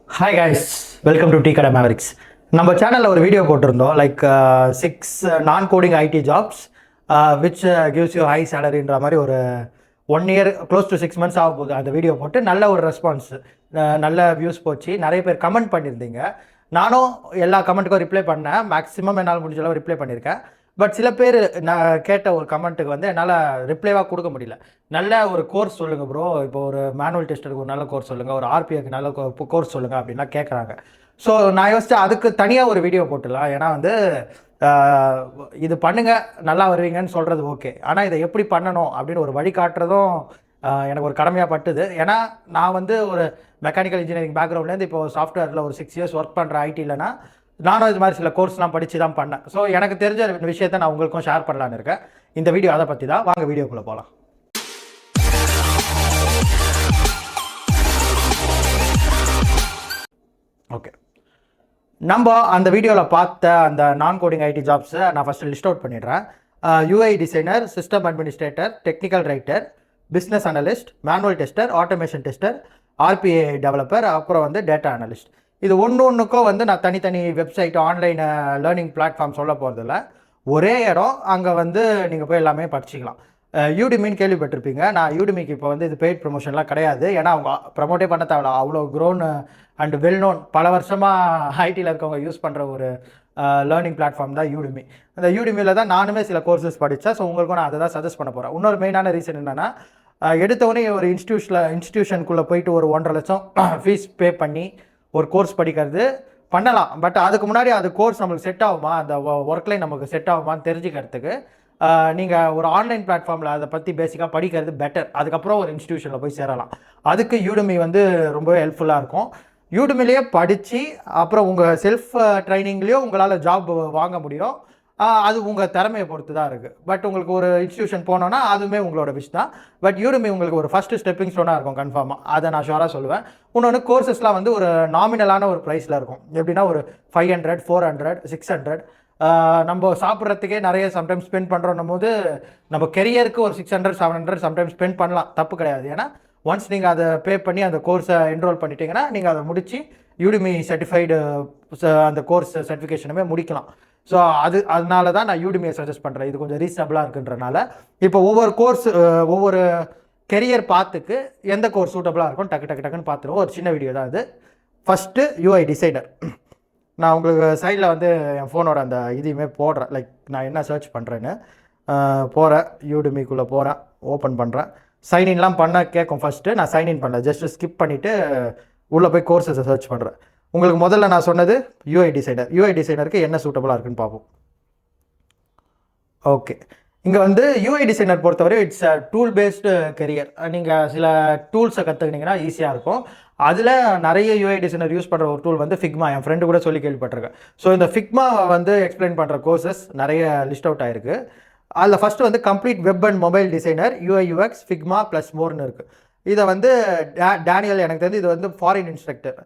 Hi guys, welcome to tea கடை Mavericks. நம்ம சேனலில் ஒரு வீடியோ போட்டிருந்தோம், like 6 non coding IT jobs which gives you high சேலரின்ற மாதிரி. ஒரு 1 இயர் க்ளோஸ் டு 6 மந்த்ஸ் ஆக போகுது அந்த வீடியோ போட்டு. நல்ல ஒரு ரெஸ்பான்ஸ், நல்ல வியூஸ் போச்சு. நிறைய பேர் கமெண்ட் பண்ணியிருந்தீங்க. நானும் எல்லா கமெண்ட்டுக்கும் ரிப்ளை பண்ணேன். மேக்ஸிமம் என்னால் முடிஞ்ச அளவு ரிப்ளை பண்ணியிருக்கேன். பட் சில பேர் நான் கேட்ட ஒரு கமெண்ட்டுக்கு வந்து என்னால் ரிப்ளைவாக கொடுக்க முடியல. நல்ல ஒரு கோர்ஸ் சொல்லுங்கள் ப்ரோ, இப்போ ஒரு மேனுவல் டெஸ்டருக்கு ஒரு நல்ல கோர்ஸ் சொல்லுங்கள், ஒரு ஆர்பிஐக்கு நல்ல கோர்ஸ் சொல்லுங்கள் அப்படின்லாம் கேட்குறாங்க. ஸோ நான் யோசிச்சு அதுக்கு தனியாக ஒரு வீடியோ போட்டுடலாம். ஏன்னா வந்து இது பண்ணுங்கள் நல்லா வருவீங்கன்னு சொல்கிறது ஓகே, ஆனால் இதை எப்படி பண்ணணும் அப்படின்னு ஒரு வழி காட்டுறதும் எனக்கு ஒரு கடமையாக பட்டுது. ஏன்னா நான் வந்து ஒரு மெக்கானிக்கல் இன்ஜினியரிங் பேக்ரவுண்ட்லேருந்து இப்போ சாஃப்ட்வேரில் ஒரு 6 இயர்ஸ் ஒர்க் பண்ணுற ஐடிலனா நானும் இது மாதிரி சில கோர்ஸ்லாம் படித்து தான் பண்ணேன். ஸோ எனக்கு தெரிஞ்ச விஷயத்தை நான் உங்களுக்கும் ஷேர் பண்ணலான்னு இருக்கேன். இந்த வீடியோ அதை பற்றி தான். வாங்க வீடியோக்குள்ளே போகலாம். ஓகே, நம்ம அந்த வீடியோவில் பார்த்த அந்த நான் கோடிங் ஐடி ஜாப்ஸை நான் ஃபஸ்ட்டு லிஸ்ட் அவுட் பண்ணிடுறேன். UI designer, system administrator, technical writer, business analyst, manual tester, automation tester, RBI developer, அப்புறம் வந்து டேட்டா அனலிஸ்ட். இது ஒன்றுக்கும் வந்து நான் தனித்தனி வெப்சைட், ஆன்லைன் லேர்னிங் பிளாட்ஃபார்ம் சொல்ல போகிறதில்ல. ஒரே இடம், அங்கே வந்து நீங்கள் போய் எல்லாமே படிச்சிக்கலாம். யூடிமின்னு கேள்விப்பட்டிருப்பீங்க. நான் யூடிமிக்கு இப்போ வந்து இது பெய்ட் ப்ரொமோஷன்லாம் கிடையாது. ஏன்னா அவங்க ப்ரமோட்டே பண்ண தேவையில்ல. அவ்வளோ க்ரோன் அண்ட் வெல் நோன், பல வருஷமாக ஐடியில் இருக்கவங்க யூஸ் பண்ணுற ஒரு லேர்னிங் பிளாட்ஃபார்ம் தான் யூடிமி. அந்த யூடிமியில் தான் நானுமே சில கோர்சஸ் படித்தேன். ஸோ உங்களுக்கும் நான் அதை தான் சஜஸ்ட் பண்ண போகிறேன். இன்னொரு மெயினான ரீசன் என்னென்னா, எடுத்தவொடனே ஒரு இன்ஸ்டியூஷனுக்குள்ளே போயிட்டு ஒரு 1.5 லட்சம் ஃபீஸ் பே பண்ணி ஒரு கோர்ஸ் படிக்கிறது பண்ணலாம். பட் அதுக்கு முன்னாடி அது கோர்ஸ் நம்மளுக்கு செட் ஆகுமா, அந்த ஒர்க்லைன் நமக்கு செட் ஆகுமான்னு தெரிஞ்சுக்கிறதுக்கு நீங்கள் ஒரு ஆன்லைன் பிளாட்ஃபார்மில் அதை பற்றி பேசிக்காக படிக்கிறது பெட்டர். அதுக்கப்புறம் ஒரு இன்ஸ்டியூஷனில் போய் சேரலாம். அதுக்கு யூடிமி வந்து ரொம்பவே ஹெல்ப்ஃபுல்லாக இருக்கும். யூடிமிலேயே படித்து அப்புறம் உங்கள் செல்ஃப் ட்ரைனிங்லேயும் உங்களால் ஜாப் வாங்க முடியும். அது உங்கள் திறமையை பொறுத்து தான் இருக்குது. பட் உங்களுக்கு ஒரு இன்ஸ்டியூஷன் போனோன்னா அதுவுமே உங்களோட விஷ் தான். பட் யூடிமி உங்களுக்கு ஒரு ஃபஸ்ட்டு ஸ்டெப்பிங் ஸ்டோனாக இருக்கும் கன்ஃபார்மாக. அதை நான் ஷுவராக சொல்லுவேன். இன்னொன்று, கோர்சஸ்லாம் வந்து ஒரு நாமினலான ஒரு ப்ரைஸில் இருக்கும். எப்படின்னா ஒரு 500, 400, 600. நம்ம சாப்பிட்றதுக்கே நிறைய சம்டைம்ஸ் ஸ்பெண்ட் பண்ணுறோம் போது நம்ம கெரியருக்கு ஒரு 600, 700 சம்டைம்ஸ் ஸ்பெண்ட் பண்ணலாம், தப்பு கிடையாது. ஏன்னா ஒன்ஸ் நீங்கள் அதை பே பண்ணி அந்த கோர்ஸை என்ரோல் பண்ணிட்டீங்கன்னா நீங்கள் அதை முடித்து யூடிமி சர்டிஃபைடு அந்த கோர்ஸ் சர்டிஃபிகேஷனுமே முடிக்கலாம். ஸோ அதனால தான் நான் யூடிமியை சஜஸ்ட் பண்ணுறேன். இது கொஞ்சம் ரீசனபிளாக இருக்குன்றனால. இப்போ ஒவ்வொரு கோர்ஸ், ஒவ்வொரு கெரியர் பாத்துக்கு எந்த கோர்ஸ் சூட்டபிளாக இருக்கும் டக்குன்னு பார்த்துருவோம். ஒரு சின்ன வீடியோ தான் இது. First UI designer. நான் உங்களுக்கு சைடில் வந்து என் ஃபோனோட அந்த இதையுமே போடுறேன், லைக் நான் என்ன சர்ச் பண்ணுறேன்னு. போகிறேன், யூடிமிக்குள்ளே போகிறேன், ஓப்பன் பண்ணுறேன். சைன்இன்லாம் பண்ண கேட்கும். ஃபஸ்ட்டு நான் சைன்இன் பண்ணல, ஜஸ்ட்டு ஸ்கிப் பண்ணிவிட்டு உள்ளே போய் கோர்ஸஸை சர்ச் பண்ணுறேன். உங்களுக்கு முதல்ல நான் சொன்னது யூஐ டிசைனர். யூஐ டிசைனருக்கு என்ன சூட்டபுளாக இருக்குன்னு பார்ப்போம். ஓகே, இங்கே வந்து யூஐ டிசைனர் பொறுத்தவரை இட்ஸ் டூல் பேஸ்டு கெரியர். நீங்கள் சில டூல்ஸை கற்றுக்கினீங்கன்னா ஈஸியாக இருக்கும். அதில் நிறைய யூஐ டிசைனர் யூஸ் பண்ணுற ஒரு டூல் வந்து ஃபிக்மா. என் ஃப்ரெண்டு கூட சொல்லி கேள்விப்பட்டிருக்கேன். ஸோ இந்த ஃபிக்மாவை வந்து எக்ஸ்பிளைன் பண்ணுற கோர்சஸ் நிறைய லிஸ்ட் அவுட் ஆகிருக்கு. அதில் ஃபஸ்ட்டு வந்து complete web and mobile designer, UI UX, Figma plus மோர்னு இருக்குது. இதை வந்து டேனியல், எனக்கு தெரிஞ்சு இது வந்து foreign instructor.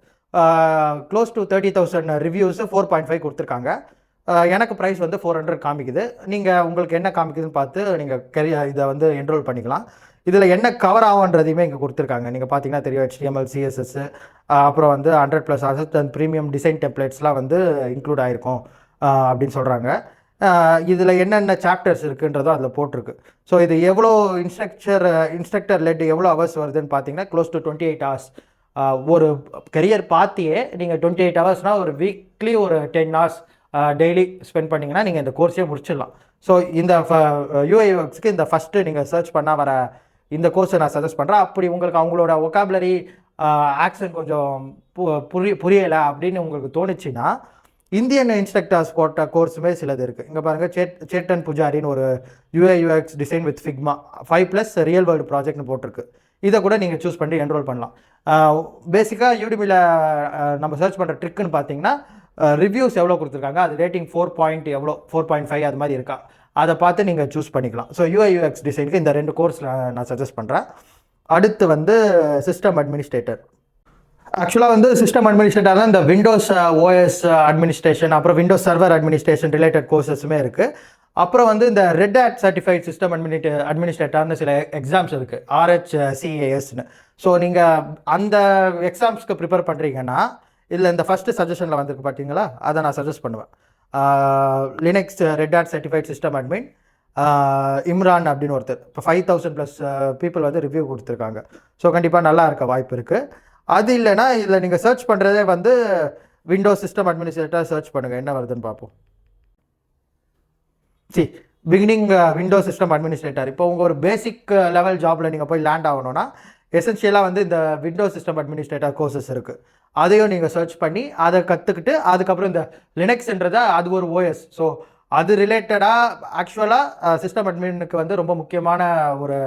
Close to 30,000 reviews, 4.5 கொடுத்துருக்காங்க. எனக்கு ப்ரைஸ் வந்து 400 காமிக்குது. நீங்கள் உங்களுக்கு என்ன காமிக்குதுன்னு பார்த்து நீங்கள் இதை வந்து என்ரோல் பண்ணிக்கலாம். இதில் என்ன கவர் ஆகுன்றதையுமே இங்கே கொடுத்துருக்காங்க. நீங்கள் பார்த்தீங்கன்னா தெரியும், HTML, CSS, அப்புறம் வந்து 100+ அசட் அண்ட் ப்ரீமியம் டிசைன் டெம்ப்ளேட்ஸ்லாம் வந்து இன்க்ளூட் ஆகிருக்கும் அப்படின்னு சொல்கிறாங்க. இதில் என்னென்ன சாப்டர்ஸ் இருக்குன்றதும் அதில் போட்டிருக்கு. ஸோ இது எவ்வளோ இன்ஸ்ட்ரக்டர் லெட் எவ்வளோ ஹவர்ஸ் வருதுன்னு பார்த்தீங்கன்னா க்ளோஸ் டு 28 hours. ஒரு கெரியர் பார்த்தியே நீங்கள் 28 ஹவர்ஸ்னால் ஒரு வீக்லி ஒரு 10 hours டெய்லி ஸ்பெண்ட் பண்ணிங்கன்னா நீங்கள் இந்த கோர்ஸே முடிச்சிடலாம். ஸோ இந்த யூஐஎக்ஸ்க்கு இந்த ஃபஸ்ட்டு நீங்கள் சர்ச் பண்ணால் வர இந்த கோர்ஸை நான் சஜஸ்ட் பண்ணுறேன். அப்படி உங்களுக்கு அவங்களோட ஒகாபுலரி ஆக்சன் கொஞ்சம் புரியலை அப்படின்னு உங்களுக்கு தோணுச்சுன்னா, இந்தியன் இன்ஸ்ட்ரக்டர்ஸ் போட்ட கோர்ஸுமே சிலது இருக்குது. இங்கே பாருங்கள், சேட்டன் புஜாரின்னு ஒரு UIX design with Figma 5+ real world ப்ராஜெக்ட்னு போட்டிருக்கு. இதை கூட நீங்கள் சூஸ் பண்ணி என்ரோல் பண்ணலாம். பேசிக்காக யூடிமியில் நம்ம சர்ச் பண்ணுற ட்ரிக்குன்னு பார்த்தீங்கன்னா, ரிவ்யூஸ் எவ்வளோ கொடுத்துருக்காங்க, அது ரேட்டிங் 4 எவ்வளோ 4.5 அது மாதிரி இருக்கா, அதை பார்த்து நீங்கள் சூஸ் பண்ணிக்கலாம். ஸோ யூஐஎக்ஸ் டிசைனுக்கு இந்த 2 கோர்ஸ் நான் சஜஸ்ட் பண்ணுறேன். அடுத்து வந்து சிஸ்டம் அட்மினிஸ்ட்ரேட்டர். ஆக்சுவலாக வந்து சிஸ்டம் அட்மினிஸ்ட்ரேட்டர் தான் இந்த விண்டோஸ் ஓஎஸ் அட்மினிஸ்ட்ரேஷன், அப்புறம் விண்டோஸ் சர்வர் அட்மினிஸ்ட்ரேஷன் ரிலேட்டட் கோர்சஸுமே இருக்குது. அப்புறம் வந்து இந்த ரெட் ஹேட் சர்டிஃபைட் சிஸ்டம் அட்மினிஸ்ட்ரேட்டர்னு சில எக்ஸாம்ஸ் இருக்குது, RHCASன்னு. ஸோ நீங்கள் அந்த எக்ஸாம்ஸ்க்கு ப்ரிப்பேர் பண்ணுறீங்கன்னா இதில் இந்த ஃபஸ்ட்டு சஜஷனில் வந்திருக்கு பார்த்தீங்களா, அதை நான் சஜஸ்ட் பண்ணுவேன். Linux Red Hat certified system admin Imran அப்படின்னு ஒருத்தர், இப்போ 5000+ பீப்புள் வந்து ரிவ்யூ கொடுத்துருக்காங்க. ஸோ கண்டிப்பாக நல்லா இருக்க வாய்ப்பு இருக்குது. அது இல்லைனா இதில் நீங்கள் சர்ச் பண்ணுறதே வந்து விண்டோஸ் சிஸ்டம் அட்மினிஸ்ட்ரேட்டர் சர்ச் பண்ணுங்கள், என்ன வருதுன்னு பார்ப்போம். Beginning Windows system administrator. இப்போ உங்கள் ஒரு பேசிக் லெவல் ஜாபில் நீங்கள் போய் லேண்ட் ஆகணும்னா எசென்ஷியலாக வந்து இந்த விண்டோஸ் சிஸ்டம் அட்மினிஸ்ட்ரேட்டர் கோர்சஸ் இருக்குது. அதையும் நீங்கள் சர்ச் பண்ணி அதை கற்றுக்கிட்டு அதுக்கப்புறம் இந்த லினக்ஸ்ன்றதை அது ஒரு ஓஎஸ். ஸோ அது ரிலேட்டடாக ஆக்சுவலாக சிஸ்டம் அட்மினுக்கு வந்து ரொம்ப முக்கியமான ஒரு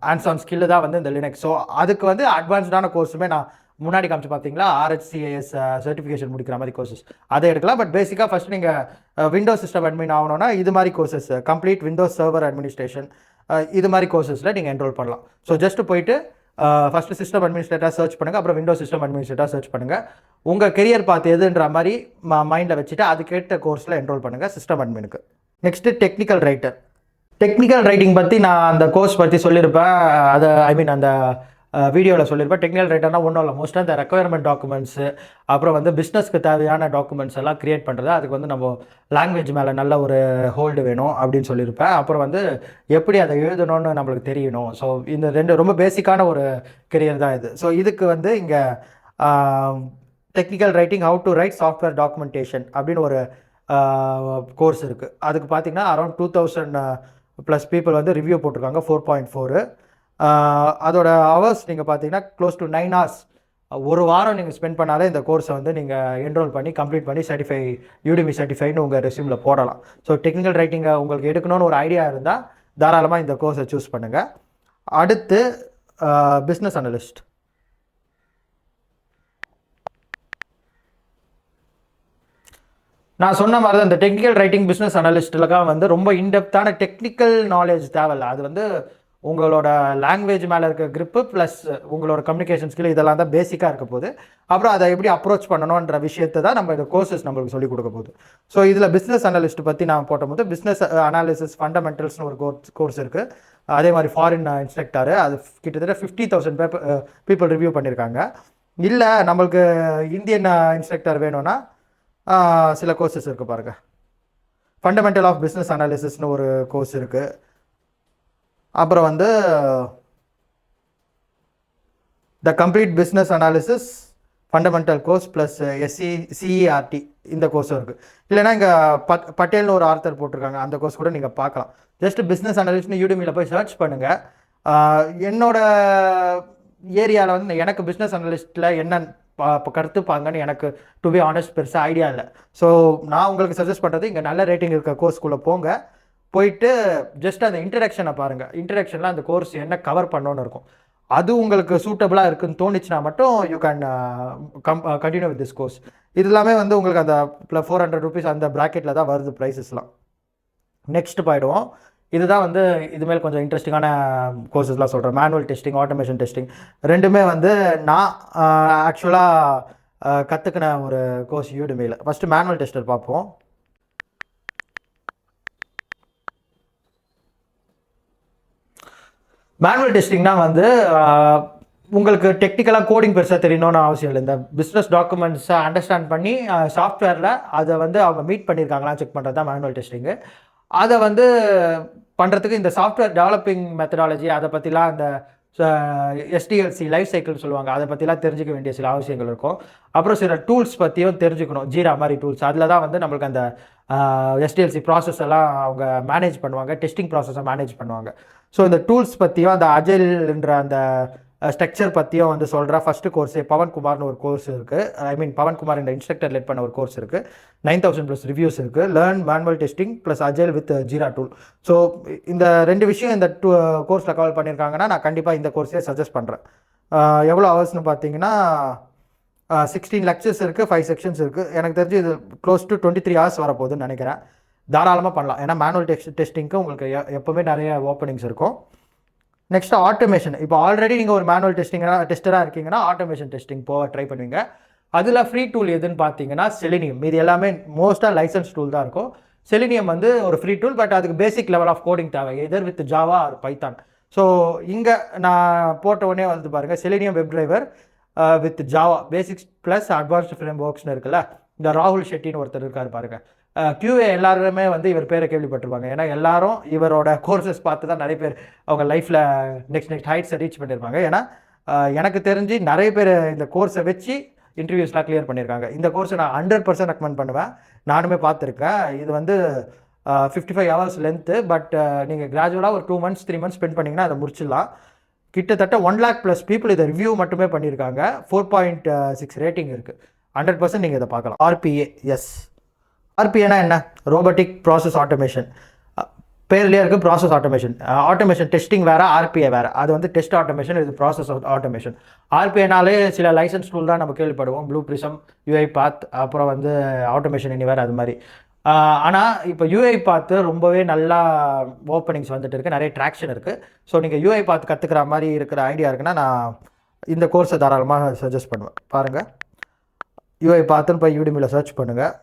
ஹேண்ட்ஸ் ஆன் ஸ்கில்லு தான் வந்து இந்த லினக்ஸ். ஸோ அதுக்கு வந்து அட்வான்ஸ்டான கோர்ஸுமே நான் முன்னாடி காமிச்சு பார்த்தீங்களா, RHCAS சர்டிஃபிகேஷன் முடிக்கிற மாதிரி கோர்சஸ் அதை எடுக்கலாம். பட் பேசிக்காக ஃபஸ்ட் நீங்கள் விண்டோஸ் சிஸ்டம் அட்மின் ஆகணும்னா இது மாதிரி courses, complete Windows server administration, இது மாதிரி கோர்சஸில் நீங்கள் என்ரோல் பண்ணலாம். ஸோ ஜஸ்ட் போயிட்டு ஃபஸ்ட்டு சிஸ்டம் அட்மினிஸ்ட்ரேட்டர் சர்ச் பண்ணுங்கள், அப்புறம் விண்டோஸ் சிஸ்டம் அட்மினிஸ்ட்ரேட்டர் சர்ச் பண்ணுங்கள். உங்கள் கெரியர் பார்த்து எதுன்ற மாதிரி மைண்டில் வச்சுட்டு அதுக்கேற்ற கோர்ஸில் என்ரோல் பண்ணுங்கள் சிஸ்டம் அட்மினுக்கு. Next technical writer. Technical writing பற்றி நான் அந்த கோர்ஸ் பற்றி சொல்லியிருப்பேன், அதை அந்த வீடியோவில் சொல்லியிருப்பேன். டெக்னிக்கல் ரைட்டர்னால் ஒன்றும் இல்லை, மோஸ்ட்டாக இந்த ரெக்குயர்மெண்ட் டாக்குமெண்ட்ஸு, அப்புறம் வந்து பிஸ்னஸ்க்கு தேவையான டாக்குமெண்ட்ஸ் எல்லாம் க்ரியேட் பண்ணுறது. அதுக்கு வந்து நம்ம லாங்குவேஜ் மேலே நல்ல ஒரு ஹோல்டு வேணும் அப்படின்னு சொல்லியிருப்பேன். அப்புறம் வந்து எப்படி அதை எழுதணும்னு நம்மளுக்கு தெரியணும். ஸோ இந்த ரெண்டு ரொம்ப பேசிக்கான ஒரு கெரியர் தான் இது. ஸோ இதுக்கு வந்து இங்கே technical writing how to right software documentation அப்படின்னு ஒரு கோர்ஸ் இருக்குது. அதுக்கு பார்த்தீங்கன்னா அரௌண்ட் 2000+ பீப்புள் வந்து ரிவ்யூ போட்டிருக்காங்க, 4.4. அதோட ஹவர்ஸ் நீங்கள் பார்த்தீங்கன்னா க்ளோஸ் டு 9 hours. ஒரு வாரம் நீங்கள் ஸ்பெண்ட் பண்ணாலே இந்த கோர்ஸை வந்து நீங்கள் என்ரோல் பண்ணி கம்ப்ளீட் பண்ணி யூடிமி சர்டிஃபைன்னு உங்கள் ரெஸ்யூமில் போடலாம். ஸோ டெக்னிக்கல் ரைட்டிங்கை உங்களுக்கு எடுக்கணும்னு ஒரு ஐடியா இருந்தால் தாராளமாக இந்த கோர்ஸை சூஸ் பண்ணுங்கள். அடுத்து பிஸ்னஸ் அனலிஸ்ட். நான் சொன்ன மாதிரி தான் இந்த டெக்னிக்கல் ரைட்டிங் பிஸ்னஸ் அனலிஸ்ட்டுலாம் வந்து ரொம்ப இன்டெப்த்தான டெக்னிக்கல் நாலேஜ் தேவையில்லை. அது வந்து உங்களோட லாங்குவேஜ் மேலே இருக்க க்ரிப்பு ப்ளஸ் உங்களோட கம்யூனிகேஷன் ஸ்கில் இதெல்லாம் தான் பேசிக்காக இருக்க போகுது. அப்புறம் அதை எப்படி அப்ரோச் பண்ணணுன்ற விஷயத்தை தான் நம்ம இந்த கோர்சஸ் நம்மளுக்கு சொல்லிக் கொடுக்க போகுது. ஸோ இதில் பிஸ்னஸ் அனலிஸ்ட் பற்றி நான் போட்டபோது பிஸ்னஸ் அனாலிசிஸ் ஃபண்டமெண்டல்ஸ்னு ஒரு கோர்ஸ் இருக்குது. அதே மாதிரி ஃபாரின் இன்ஸ்ட்ரக்டர், அது கிட்டத்தட்ட 50,000 பீப்புள் ரிவ்யூ பண்ணியிருக்காங்க. இல்லை நம்மளுக்கு இந்தியன் இன்ஸ்ட்ரக்டர் வேணும்னா சில கோர்சஸ் இருக்குது பாருங்கள். ஃபண்டமெண்டல் ஆஃப் பிஸ்னஸ் அனாலிசிஸ்னு ஒரு கோர்ஸ் இருக்குது. அப்புறம் வந்து the complete business analysis fundamental course plus CERT இந்த கோர்ஸும் இருக்குது. இல்லைனா இங்கே பட்டேல்னு ஒரு ஆர்த்தர் போட்டிருக்காங்க, அந்த கோர்ஸ் கூட நீங்கள் பார்க்கலாம். ஜஸ்ட் பிஸ்னஸ் அனாலிஸ்ட்னு யூடிமியில் போய் சர்ச் பண்ணுங்கள். என்னோட ஏரியாவில் வந்து எனக்கு பிஸ்னஸ் அனலிஸ்ட்டில் என்ன கருத்துப்பாங்கன்னு எனக்கு டு பி ஆனஸ்ட் பெருசாக ஐடியா இல்லை. ஸோ நான் உங்களுக்கு சஜஸ்ட் பண்ணுறது இங்கே நல்ல ரேட்டிங் இருக்க கோர்ஸ்குள்ளே போங்க. போயிட்டு ஜஸ்ட் அந்த இன்ட்ரடக்ஷனை பாருங்கள். இன்ட்ரடக்ஷனில் அந்த கோர்ஸ் என்ன கவர் பண்ணோன்னு இருக்கும். அது உங்களுக்கு சூட்டபுளாக இருக்குன்னு தோணுச்சுன்னா மட்டும் you can continue with this course. இது எல்லாமே வந்து உங்களுக்கு அந்த ₹400 அந்த ப்ராக்கெட்டில் தான் வருது ப்ரைஸஸ்லாம். நெக்ஸ்ட் போயிடுவோம். இதுதான் வந்து இதுமாரி கொஞ்சம் இன்ட்ரெஸ்டிங்கான கோர்சஸ்லாம் சொல்கிறேன். மேனுவல் டெஸ்டிங், ஆட்டோமேஷன் டெஸ்டிங் ரெண்டுமே வந்து நான் ஆக்சுவலாக கற்றுக்கின ஒரு கோர்ஸ் யூடிமியில். ஃபஸ்ட்டு மேனுவல் டெஸ்டர் பார்ப்போம். மேனுவல் டெஸ்டிங்னா வந்து உங்களுக்கு டெக்னிக்கலாக கோடிங் பெருசாக தெரியணும்னு அவசியம் இல்லை. இந்த பிஸ்னஸ் டாக்குமெண்ட்ஸை அண்டர்ஸ்டாண்ட் பண்ணி சாஃப்ட்வேரில் அதை வந்து அவங்க மீட் பண்ணியிருக்காங்களாம் செக் பண்ணுறது தான் மேனுவல் டெஸ்டிங்கு. அதை வந்து பண்ணுறதுக்கு இந்த சாஃப்ட்வேர் டெவலப்பிங் மெத்தடாலஜி அதை பற்றிலாம் இந்த SDLC லைஃப் சைக்கிள் சொல்லுவாங்க, அதை பற்றிலாம் தெரிஞ்சுக்க வேண்டிய சில அவசியங்கள் இருக்கும். அப்புறம் சில டூல்ஸ் பற்றியும் தெரிஞ்சுக்கணும், ஜீரா மாதிரி டூல்ஸ். அதில் தான் வந்து நம்மளுக்கு அந்த SDLC ப்ராசஸ் எல்லாம் அவங்க மேனேஜ் பண்ணுவாங்க, டெஸ்டிங் ப்ராசஸை மேனேஜ் பண்ணுவாங்க. ஸோ இந்த டூல்ஸ் பற்றியும் அந்த அஜைல்ன்ற அந்த ஸ்ட்ரக்சர் பற்றியும் வந்து சொல்கிற ஃபஸ்ட்டு கோர்ஸே பவன்குமார்னு ஒரு கோர்ஸ் இருக்குது. பவன்குமார் இந்த இன்ஸ்ட்ரக்டர் லெட் பண்ண ஒரு கோர்ஸ் இருக்குது. 9,000+ ரிவ்யூஸ் இருக்குது. Learn manual testing plus agile with jeera tool. So இந்த ரெண்டு விஷயம் இந்த கோர்ஸில் கவர் பண்ணியிருக்காங்கன்னா நான் கண்டிப்பாக இந்த கோர்ஸே சஜஸ்ட் பண்ணுறேன். எவ்வளோ ஹவர்ஸ்னு பார்த்தீங்கன்னா 16 லெக்சர்ஸ் இருக்குது, 5 செக்ஷன்ஸ் இருக்குது. எனக்கு தெரிஞ்சு இது க்ளோஸ் டு 23 hours வரப்போகுதுன்னு நினைக்கிறேன். தாராளமாக பண்ணலாம். ஏன்னா மேனுவல் டெஸ்டிங்க்கு உங்களுக்கு எப்போவுமே நிறைய ஓப்பனிங்ஸ் இருக்கும். Next automation. இப்போ ஆல்ரெடி நீங்கள் ஒரு மேனுவல் டெஸ்டராக இருக்கீங்கன்னா ஆட்டோமேஷன் டெஸ்டிங் போக ட்ரை பண்ணுவீங்க. அதில் ஃப்ரீ டூல் எதுன்னு பார்த்தீங்கன்னா செலினியம். இது எல்லாமே மோஸ்ட்டாக லைசன்ஸ் டூல் தான் இருக்கும். செலினியம் வந்து ஒரு ஃப்ரீ டூல், பட் அதுக்கு பேசிக் லெவல் ஆஃப் கோடிங் தேவை, either with Java or Python. So இங்கே நான் போட்ட உடனே வந்து பாருங்கள், selenium web driver with Java basics plus advanced ஃப்ரேம் ஒர்க்ஸ்னு இருக்குல்ல. இந்த ராகுல் ஷெட்டின்னு ஒருத்தர் இருக்கார் பாருங்க. QA எல்லாருமே வந்து இவர் பேரை கேள்விப்பட்டிருப்பாங்க. ஏன்னா எல்லாரும் இவரோட கோர்சஸ் பார்த்து தான் நிறைய பேர் அவங்க லைஃப்பில் நெக்ஸ்ட் ஹைட்ஸை ரீச் பண்ணியிருப்பாங்க. ஏன்னா எனக்கு தெரிஞ்சு நிறைய பேர் இந்த கோர்ஸை வச்சு இன்டர்வியூஸ்லாம் கிளியர் பண்ணியிருக்காங்க. இந்த கோர்ஸை நான் 100% ரெக்கமெண்ட் பண்ணுவேன். நானுமே பார்த்துருக்கேன். இது வந்து 55 hours லென்த்து. பட் நீங்கள் கிராஜுவலாக ஒரு 2 months 3 months ஸ்பெண்ட் பண்ணிங்கன்னா அதை முடிச்சிடலாம். கிட்டத்தட்ட 1 lakh+ பீப்புள் இதை ரிவ்யூ மட்டுமே பண்ணியிருக்காங்க. 4.6 ரேட்டிங் இருக்குது. 100% நீங்கள் இதை பார்க்கலாம். RPA, yes. RPAனா என்ன? Robotic process automation. பேர்லேயே இருக்குது ப்ராசஸ் ஆட்டோமேஷன். ஆட்டோமேஷன் டெஸ்டிங் வேறு, RPA வேறு. அது வந்து டெஸ்ட் ஆட்டோமேஷன், இது ப்ராசஸ் ஆட்டோமேஷன். RPAனாலே சில லைசன்ஸ் டூல் தான் நம்ம கேள்விப்படுவோம். ப்ளூ ப்ரிசம், UiPath, அப்புறம் வந்து ஆட்டோமேஷன் எனிவேர், அது மாதிரி. ஆனால் இப்போ UiPath ரொம்பவே நல்லா ஓப்பனிங்ஸ் வந்துட்டு இருக்குது, நிறைய ட்ராக்ஷன் இருக்குது. ஸோ நீங்கள் UiPath கற்றுக்கிற மாதிரி இருக்கிற ஐடியா இருக்குன்னா நான் இந்த கோர்ஸை தாராளமாக சஜஸ்ட் பண்ணுவேன். பாருங்கள், UiPathன்னு போய் யூடிமியில் சர்ச் பண்ணுங்கள்.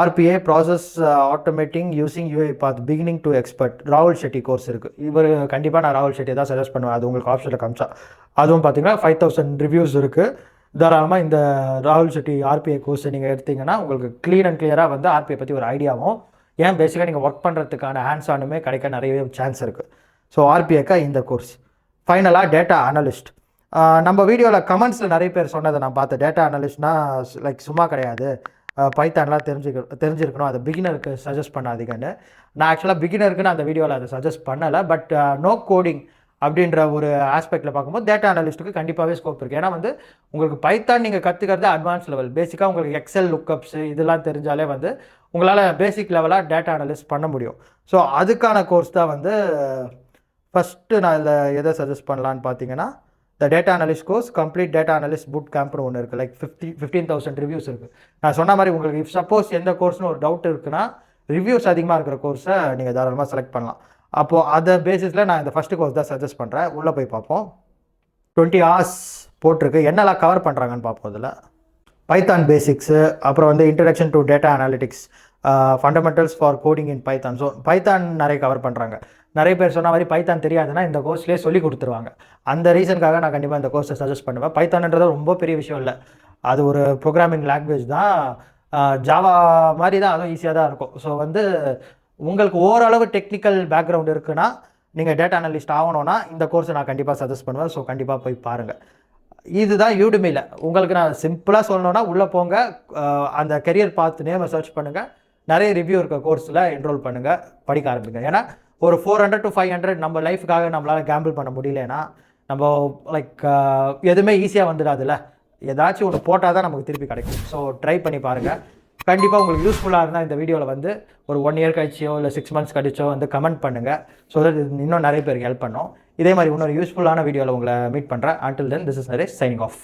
RPA process automating using UiPath beginning to expert, ராகுல் ஷெட்டி கோர்ஸ் இருக்குது. இவர் கண்டிப்பாக நான் ராகுல் ஷெட்டி தான் சஜஸ்ட் பண்ணுவேன். அது உங்களுக்கு ஆப்ஷனில் காமிச்சா. அதுவும் பார்த்தீங்கன்னா 5000 ரிவ்யூஸ் இருக்குது. தாராளமாக இந்த ராகுல் ஷெட்டி RPA கோர்ஸை நீங்கள் எடுத்தீங்கன்னா உங்களுக்கு க்ளீன் அண்ட் கிளியராக வந்து RPA பற்றி ஒரு ஐடியாவும், ஏன் பேசிக்காக நீங்கள் ஒர்க் பண்ணுறதுக்கான ஹேண்ட்ஸ் ஆனுமே கிடைக்க நிறைய சான்ஸ் இருக்குது. ஸோ RPAக்கா இந்த கோர்ஸ். ஃபைனலாக டேட்டா அனலிஸ்ட். நம்ம வீடியோவில் கமெண்ட்ஸில் நிறைய பேர் சொன்னதை நான் பார்த்தேன். டேட்டா அனலிஸ்ட்னா லைக் சும்மா கிடையாது, பைத்தான்லாம் தெரிஞ்சிருக்கணும், அதை பிகினருக்கு சஜஸ்ட் பண்ணாதீங்கன்னு. நான் ஆக்சுவலாக பிகினருக்கு நான் அந்த வீடியோவில் அதை சஜஸ்ட் பண்ணலை. பட் நோ கோடிங் அப்படின்ற ஒரு ஆஸ்பெக்டில் பார்க்கும்போது டேட்டா அனலிஸ்ட்டுக்கு கண்டிப்பாகவே ஸ்கோப் இருக்குது. ஏன்னா வந்து உங்களுக்கு பைத்தான் நீங்கள் கற்றுக்கிறது அட்வான்ஸ் லெவல். பேசிக்காக உங்களுக்கு எக்ஸல் லுக்கப்ஸு இதெல்லாம் தெரிஞ்சாலே வந்து உங்களால் பேசிக் லெவலாக டேட்டா அனலிஸ்ட் பண்ண முடியும். ஸோ அதுக்கான கோர்ஸ் தான் வந்து ஃபஸ்ட்டு நான் இதில் எதை சஜஸ்ட் பண்ணலான்னு பார்த்தீங்கன்னா, the data analyst course complete data analyst boot கேம்ப்னு ஒன்று இருக்குது. லைக் 15,000 ரிவ்யூஸ் இருக்குது. நான் சொன்ன மாதிரி உங்களுக்கு இஃப் சப்போஸ் எந்த கோர்ஸ்னு ஒரு டவுட் இருக்குன்னா ரிவ்யூஸ் அதிகமாக இருக்கிற கோர்ஸை நீங்கள் தாராளமாக செலக்ட் பண்ணலாம். அப்போது அதை பேசிஸில் நான் இந்த ஃபஸ்ட்டு கோர்ஸ் தான் சஜஸ்ட் பண்ணுறேன். உள்ளே போய் பார்ப்போம். 20 hours போட்டிருக்கு. என்னெல்லாம் கவர் பண்ணுறாங்கன்னு பார்ப்போம். அதில் பைத்தான் பேசிக்ஸு, அப்புறம் வந்து introduction to data analytics, fundamentals for coding in Python. So Python நிறைய கவர் பண்ணுறாங்க. நிறைய பேர் சொன்ன மாதிரி பைத்தான் தெரியாதுன்னா இந்த கோர்ஸ்லேயே சொல்லி கொடுத்துருவாங்க. அந்த ரீசனுக்காக நான் கண்டிப்பாக இந்த கோர்ஸை சஜஸ்ட் பண்ணுவேன். பைத்தான்ன்றது ரொம்ப பெரிய விஷயம் இல்லை, அது ஒரு ப்ரோக்ராமிங் லாங்குவேஜ் தான். ஜாவா மாதிரி தான், அதுவும் ஈஸியாக தான் இருக்கும். ஸோ வந்து உங்களுக்கு ஓரளவு டெக்னிக்கல் பேக்ரவுண்ட் இருக்குன்னா, நீங்கள் டேட்டா அனலிஸ்ட் ஆகணும்னா இந்த கோர்ஸை நான் கண்டிப்பாக சஜஸ்ட் பண்ணுவேன். ஸோ கண்டிப்பாக போய் பாருங்கள். இதுதான் யூடிமியில். உங்களுக்கு நான் சிம்பிளாக சொல்லணுன்னா உள்ளே போங்க, அந்த கெரியர் பாத் நேமை சர்ச் பண்ணுங்கள், நிறைய ரிவ்யூ இருக்க கோர்ஸில் என்ரோல் பண்ணுங்கள், படிக்க ஆரம்பிங்க. ஏன்னா ஒரு 400 to 500 நம்ம லைஃபுக்காக நம்மளால் கேம்பிள் பண்ண முடியலன்னா நம்ம லைக் எதுவுமே ஈஸியாக வந்துடாதுல்ல. ஏதாச்சும் ஒன்று போட்டால் தான் நமக்கு திருப்பி கிடைக்கும். ஸோ ட்ரை பண்ணி பாருங்கள். கண்டிப்பாக உங்களுக்கு யூஸ்ஃபுல்லாக இருந்தால் இந்த வீடியோவில் வந்து ஒரு 1 year கழிச்சோ இல்லை 6 months கழிச்சோ வந்து கமெண்ட் பண்ணுங்கள். ஸோ தட் இன்னும் நிறைய பேருக்கு ஹெல்ப் பண்ணும். இதே மாதிரி இன்னொரு யூஸ்ஃபுல்லான வீடியோவில் உங்களை மீட் பண்ணுறேன். Until then, this is Naresh signing off.